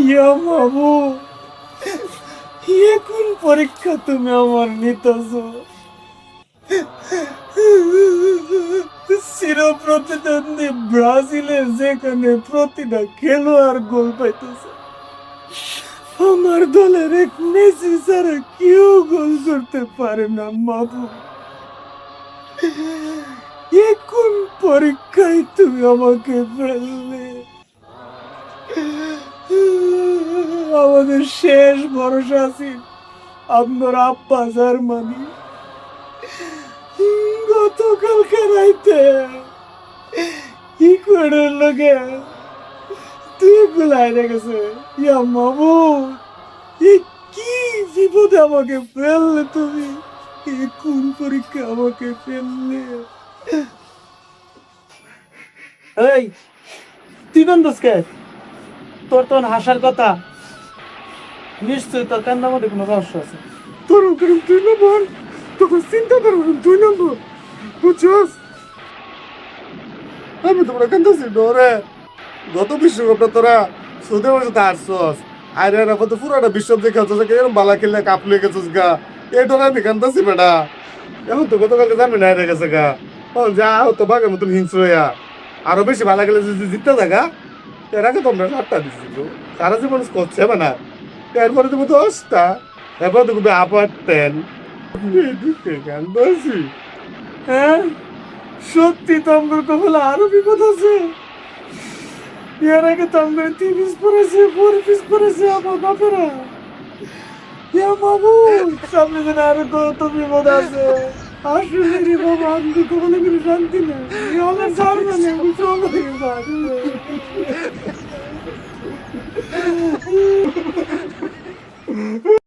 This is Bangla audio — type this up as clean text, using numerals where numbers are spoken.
ইয়া বাবু, কোন পরীক্ষা তুমি আমার নিতেছ? চির প্রতিদ্বন্দ্বী ব্রাজিলে যেখানে প্রতিটা খেলোয়াড় গোল পাইতেছে, আমার দলের এক মেসি ছাড়া কেউ গোল করতে পারে না বাবু। কোন পরীক্ষায় তুমি আমাকে ফেললে? আমাদের শেষ ভরসা ছিল আপনার আব্বা জার্মানি। গতকালকে রাইতে ইকুয়েডর লোকে তুই গুলাই রেখেছে। ইয়া মামু, কি বিপদে আমাকে ফেললে তুমি? কোন পরীক্ষা আমাকে ফেললে? এই, তুই কান্দস কে? তোর তখন হাসার কথা, নিশ্চয়ই তোর কান্দার মধ্যে কোনো রহস্য আছে। তোর তুই না বল, তোকে চিন্তা করবো তুই না বল, বুঝছস? আমি তোমরা কান্দাছি ডরে। গত বিশ্বকাপটা তোরা সুদে বসে হারছস, আর এর তো পুরাটা বিশ্বকাপ যে খেলছস, এরকম বালা খেললে কাপ লয়ে গেছস গা, এই ডরে আমি কান্দাছি বেটা। এখন তো গতকালকে জানবি না হেরে গেছে গা, যা হতো বাঘের মতন হিংস্র হইয়া আরো বেশি ভালো গেলে যদি জিততে থাকা, এর আগে তোমরা 7টা দিচ্ছিল, সারা জীবন করছে না, এরপরে তুমি 10টা, এরপরে তুমি আপারতেন। কান্দাছি? হ্যাঁ, সত্যি তো আমার কপালে আরো বিপদ আছে। এর আগে তো আমরা 3 পিস পরেছে, 4 পিস পরেছে আমার বাপেরা। ইয়া বাবু, সামনে দিন আরো কত বিপদ আছে। আসলে রে বাবা, আমি কখনো কোনো শান্তি নেই। আমার সামনে নেই, বুঝতে